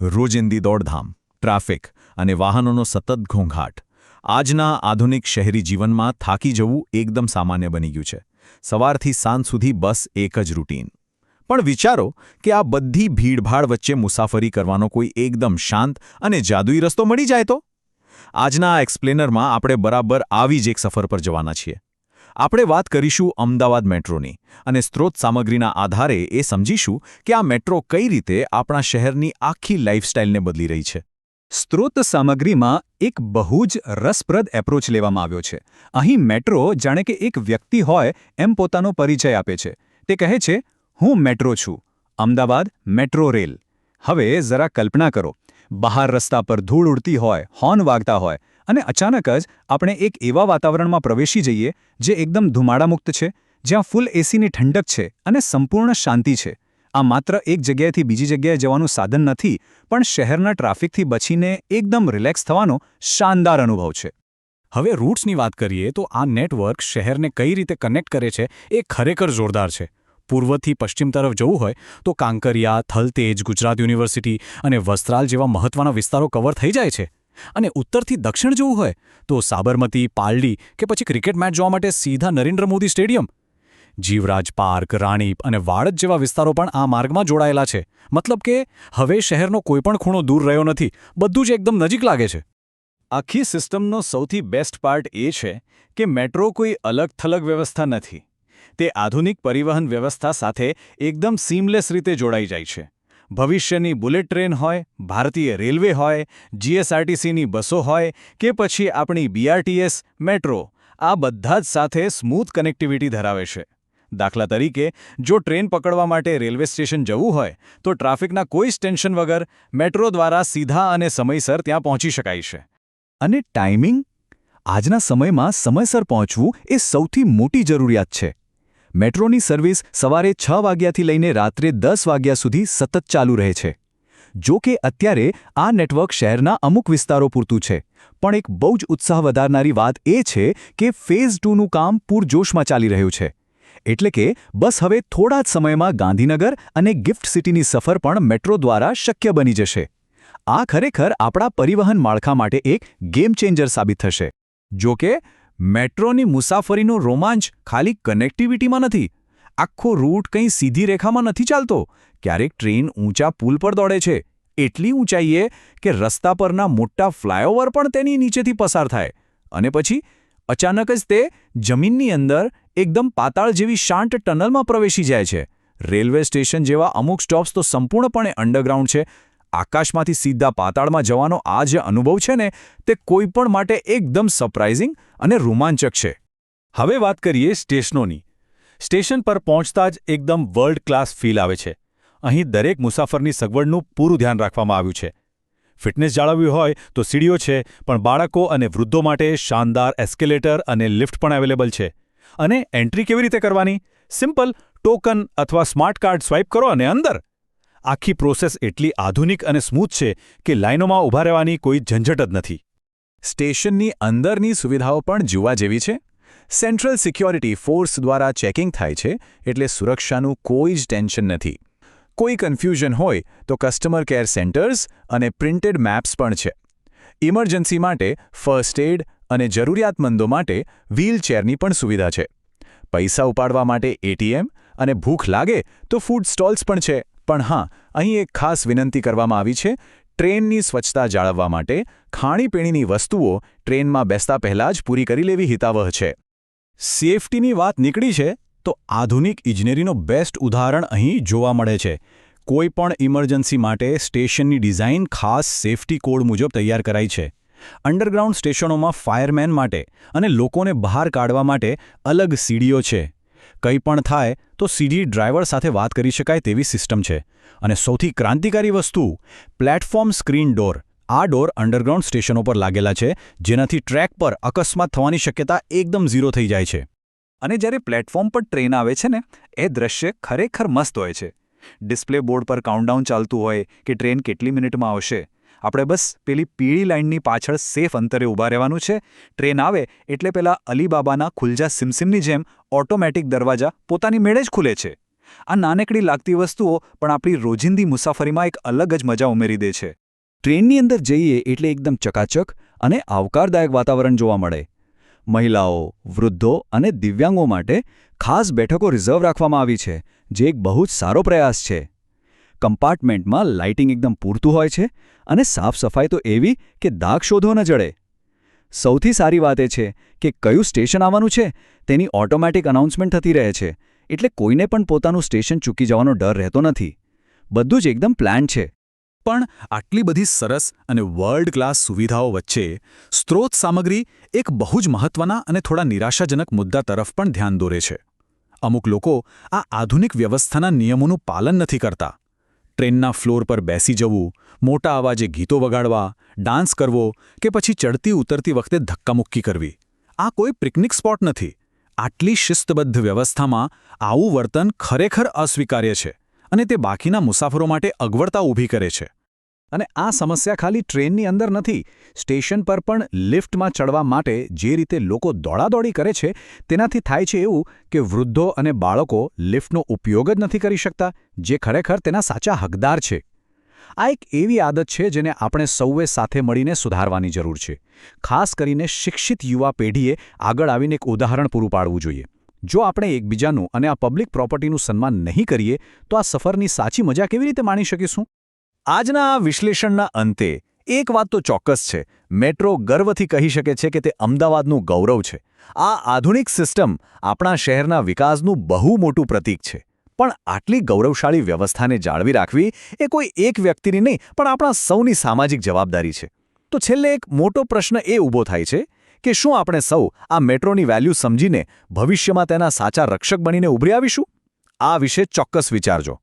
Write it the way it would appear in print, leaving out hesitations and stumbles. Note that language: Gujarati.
રોજિંદી દોડધામ, ટ્રાફિક અને વાહનોનો સતત ઘોંઘાટ આજના આધુનિક શહેરી જીવનમાં થાકી જવું એકદમ સામાન્ય બની ગયું છે. સવારથી સાંજ સુધી બસ એક જ રૂટીન. પણ વિચારો કે આ બધી ભીડભાડ વચ્ચે મુસાફરી કરવાનો કોઈ એકદમ શાંત અને જાદુઈ રસ્તો મળી જાય તો? આજના આ એક્સપ્લેનરમાં આપણે બરાબર આવી જ એક સફર પર જવાના છીએ. આપણે વાત કરીશું અમદાવાદ મેટ્રોની અને સ્ત્રોત સામગ્રીના આધારે એ સમજીશું કે આ મેટ્રો કઈ રીતે આપણા શહેરની આખી લાઇફસ્ટાઇલને બદલી રહી છે. સ્ત્રોત સામગ્રીમાં એક બહુ જ રસપ્રદ એપ્રોચ લેવામાં આવ્યો છે. અહીં મેટ્રો જાણે કે એક વ્યક્તિ હોય એમ પોતાનો પરિચય આપે છે. તે કહે છે, હું મેટ્રો છું, અમદાવાદ મેટ્રો રેલ. હવે જરા કલ્પના કરો, બહાર રસ્તા પર ધૂળ ઉડતી હોય, હોર્ન વાગતા હોય, અને અચાનક જ આપણે એક એવા વાતાવરણમાં પ્રવેશી જઈએ જે એકદમ ધુમાડામુક્ત છે, જ્યાં ફૂલ એસીની ઠંડક છે અને સંપૂર્ણ શાંતિ છે. આ માત્ર એક જગ્યાએથી બીજી જગ્યાએ જવાનું સાધન નથી, પણ શહેરના ટ્રાફિકથી બચીને એકદમ રિલેક્સ થવાનો શાનદાર અનુભવ છે. હવે રૂટ્સની વાત કરીએ તો આ નેટવર્ક શહેરને કઈ રીતે કનેક્ટ કરે છે એ ખરેખર જોરદાર છે. પૂર્વથી પશ્ચિમ તરફ જવું હોય તો કાંકરિયા, થલતેજ, ગુજરાત યુનિવર્સિટી અને વસ્ત્રાલ જેવા મહત્ત્વના વિસ્તારો કવર થઈ જાય છે. અને ઉત્તરથી દક્ષિણ જવું હોય તો સાબરમતી, પાલડી કે પછી ક્રિકેટ મેચ જોવા માટે સીધા નરેન્દ્ર મોદી સ્ટેડિયમ. જીવરાજ પાર્ક, રાણીપ અને વાડજ જેવા વિસ્તારો પણ આ માર્ગમાં જોડાયેલા છે. મતલબ કે હવે શહેરનો કોઈપણ ખૂણો દૂર રહ્યો નથી, બધું જ એકદમ નજીક લાગે છે. આખી સિસ્ટમનો સૌથી બેસ્ટ પાર્ટ એ છે કે મેટ્રો કોઈ અલગ-થલગ વ્યવસ્થા નથી. તે આધુનિક પરિવહન વ્યવસ્થા સાથે એકદમ સીમલેસ રીતે જોડાઈ જાય છે. ભવિષ્યની બુલેટ ટ્રેન હોય, ભારતીય રેલવે હોય, જીએસઆરટીસીની બસો હોય કે પછી આપણી બીઆરટીએસ મેટ્રો, આ બધા જ સાથે સ્મૂથ કનેક્ટિવિટી ધરાવે છે. દાખલા તરીકે, જો ટ્રેન પકડવા માટે રેલવે સ્ટેશન જવું હોય તો ટ્રાફિકના કોઈ જ ટેન્શન વગર મેટ્રો દ્વારા સીધા અને સમયસર ત્યાં પહોંચી શકાય છે. અને ટાઈમિંગ? આજના સમયમાં સમયસર પહોંચવું એ સૌથી મોટી જરૂરિયાત છે. મેટ્રોની સર્વિસ સવારે 6 વાગ્યાથી લઈને રાત્રે 10 વાગ્યા સુધી સતત ચાલુ રહે છે. જો કે અત્યારે આ નેટવર્ક શહેરના અમુક વિસ્તારો પૂરતું છે, પણ એક બહુ જ ઉત્સાહ વધારનારી વાત એ છે કે ફેઝ 2નું કામ પૂરજોશમાં ચાલી રહ્યું છે. એટલે કે બસ હવે થોડા જ સમયમાં ગાંધીનગર અને ગિફ્ટ સિટીની સફર પણ મેટ્રો દ્વારા શક્ય બની જશે. આ ખરેખર આપણા પરિવહન માળખા માટે એક ગેમ ચેન્જર સાબિત થશે. જો કે મેટ્રોની મુસાફરીનો રોમાંચ ખાલી કનેક્ટિવિટીમાં નથી. આખો રૂટ કંઈ સીધી રેખામાં નથી ચાલતો. ક્યારેક ટ્રેન ઊંચા પુલ પર દોડે છે, એટલી ઊંચાઈએ કે રસ્તા પરના મોટા ફ્લાયઓવર પણ તેની નીચેથી પસાર થાય. અને પછી અચાનક જ તે જમીનની અંદર એકદમ પાતાળ જેવી શાંત ટનલમાં પ્રવેશી જાય છે. રેલવે સ્ટેશન જેવા અમુક સ્ટોપ્સ તો સંપૂર્ણપણે અંડરગ્રાઉન્ડ છે. આકાશમાંથી સીધા પાતાળમાં જવાનો આ જે અનુભવ છે ને, તે કોઈપણ માટે એકદમ સરપ્રાઇઝિંગ અને રોમાંચક છે. હવે વાત કરીએ સ્ટેશનોની. સ્ટેશન પર પહોંચતા જ એકદમ વર્લ્ડ ક્લાસ ફીલ આવે છે. અહીં દરેક મુસાફરની સગવડનું પૂરું ધ્યાન રાખવામાં આવ્યું છે. ફિટનેસ જાળવવી હોય તો સીડીઓ છે, પણ બાળકો અને વૃદ્ધો માટે શાનદાર એસ્કેલેટર અને લિફ્ટ પણ અવેલેબલ છે. અને એન્ટ્રી કેવી રીતે કરવાની? સિમ્પલ, ટોકન અથવા સ્માર્ટ કાર્ડ સ્વાઇપ કરો અને અંદર. આખી પ્રોસેસ એટલી આધુનિક અને સ્મૂથ છે કે લાઇનોમાં ઊભા રહેવાની કોઈ ઝંઝટ જ નથી. સ્ટેશનની અંદરની સુવિધાઓ પણ જોવા જેવી છે. સેન્ટ્રલ સિક્યોરિટી ફોર્સ દ્વારા ચેકિંગ થાય છે, એટલે સુરક્ષાનું કોઈ જ ટેન્શન નથી. કોઈ કન્ફ્યુઝન હોય તો કસ્ટમર કેર સેન્ટર્સ અને પ્રિન્ટેડ મેપ્સ પણ છે. ઇમરજન્સી માટે ફર્સ્ટ એડ અને જરૂરિયાતમંદો માટે વ્હીલચેરની પણ સુવિધા છે. પૈસા ઉપાડવા માટે એટીએમ અને ભૂખ લાગે તો ફૂડ સ્ટોલ્સ પણ છે. પણ હા, અહીં એક ખાસ વિનંતી કરવામાં આવી છે. ટ્રેનની સ્વચ્છતા જાળવવા માટે ખાણીપીણીની વસ્તુઓ ટ્રેનમાં બેસતા પહેલાં જ પૂરી કરી લેવી હિતાવહ છે. સેફટીની વાત નીકળી છે તો આધુનિક ઇજનેરીનો બેસ્ટ ઉદાહરણ અહીં જોવા મળે છે. કોઈ પણ ઇમરજન્સી માટે સ્ટેશનની ડિઝાઇન ખાસ સેફટી કોડ મુજબ તૈયાર કરાઈ છે. અંડરગ્રાઉન્ડ સ્ટેશનોમાં ફાયરમેન માટે અને લોકોને બહાર કાઢવા માટે અલગ સીડીઓ છે. કંઈ પણ થાય તો સીધી ડ્રાઈવર સાથે વાત કરી શકાય તેવી સિસ્ટમ છે. અને સૌથી ક્રાંતિકારી વસ્તુ, પ્લેટફોર્મ સ્ક્રીન ડોર. આ ડોર અંડરગ્રાઉન્ડ સ્ટેશનો પર લાગેલા છે, જેનાથી ટ્રેક પર અકસ્માત થવાની શક્યતા એકદમ ઝીરો થઈ જાય છે. અને જ્યારે પ્લેટફોર્મ પર ટ્રેન આવે છે ને, એ દ્રશ્ય ખરેખર મસ્ત હોય છે. ડિસ્પ્લે બોર્ડ પર કાઉન્ટડાઉન ચાલતું હોય કે ટ્રેન કેટલી મિનિટમાં આવશે. આપણે બસ પેલી પીળી લાઇનની પાછળ સેફ અંતરે ઊભા રહેવાનું છે. ટ્રેન આવે એટલે પેલા અલીબાબાના ખુલજા સિમસિમની જેમ ઓટોમેટિક દરવાજા પોતાની મેળે જ ખુલે છે. આ નાનકડી લાગતી વસ્તુઓ પણ આપણી રોજિંદી મુસાફરીમાં એક અલગ જ મજા ઉમેરી દે છે. ટ્રેનની અંદર જઈએ એટલે એકદમ ચકાચક અને આવકારદાયક વાતાવરણ જોવા મળે. મહિલાઓ, વૃદ્ધો અને દિવ્યાંગો માટે ખાસ બેઠકો રિઝર્વ રાખવામાં આવી છે, જે એક બહુ જ સારો પ્રયાસ છે. કમ્પાર્ટમેન્ટમાં લાઇટિંગ એકદમ પૂરતું હોય છે અને સાફ સફાઈ તો એવી કે દાગ શોધવો ન જડે. સૌથી સારી વાત એ છે કે કયું સ્ટેશન આવવાનું છે તેની ઓટોમેટિક અનાઉન્સમેન્ટ થતી રહે છે, એટલે કોઈને પણ પોતાનું સ્ટેશન ચૂકી જવાનો ડર રહેતો નથી. બધું જ એકદમ પ્લાન છે. પણ આટલી બધી સરસ અને વર્લ્ડ ક્લાસ સુવિધાઓ વચ્ચે સ્ત્રોત સામગ્રી એક બહુ જ મહત્વના અને થોડા નિરાશાજનક મુદ્દા તરફ પણ ધ્યાન દોરે છે. અમુક લોકો આ આધુનિક વ્યવસ્થાના નિયમોનું પાલન નથી કરતા. ટ્રેનના ફ્લોર પર બેસી જવું, મોટા અવાજે ગીતો વગાડવા, ડાન્સ કરવો કે પછી ચડતી ઉતરતી વખતે ધક્કામુક્કી કરવી. આ કોઈ પિકનિક સ્પોટ નથી. આટલી શિસ્તબદ્ધ વ્યવસ્થામાં આવું વર્તન ખરેખર અસ્વીકાર્ય છે અને તે બાકીના મુસાફરો માટે અગવડતા ઊભી કરે છે. અને આ સમસ્યા ખાલી ટ્રેનની અંદર નથી. સ્ટેશન પર પણ લિફ્ટમાં ચડવા માટે જે રીતે લોકો દોડાદોડી કરે છે તેનાથી થાય છે એવું કે વૃદ્ધો અને બાળકો લિફ્ટનો ઉપયોગ જ નથી કરી શકતા, જે ખરેખર તેના સાચા હકદાર છે. આ એક એવી આદત છે જેને આપણે સૌએ સાથે મળીને સુધારવાની જરૂર છે. ખાસ કરીને શિક્ષિત યુવા પેઢીએ આગળ આવીને એક ઉદાહરણ પૂરું પાડવું જોઈએ. જો આપણે એકબીજાનું અને આ પબ્લિક પ્રોપર્ટીનું સન્માન નહીં કરીએ તો આ સફરની સાચી મજા કેવી રીતે માણી શકીશું? આજના આ વિશ્લેષણના અંતે એક વાત તો ચોક્કસ છે. મેટ્રો ગર્વથી કહી શકે છે કે તે અમદાવાદનું ગૌરવ છે. આ આધુનિક સિસ્ટમ આપણા શહેરના વિકાસનું બહુ મોટું પ્રતીક છે. પણ આટલી ગૌરવશાળી વ્યવસ્થાને જાળવી રાખવી એ કોઈ એક વ્યક્તિની નહીં પણ આપણા સૌની સામાજિક જવાબદારી છે. તો છેલ્લે એક મોટો પ્રશ્ન એ ઊભો થાય છે કે શું આપણે સૌ આ મેટ્રોની વેલ્યુ સમજીને ભવિષ્યમાં તેના સાચા રક્ષક બનીને ઉભરી આવીશું? આ વિશે ચોક્કસ વિચારજો.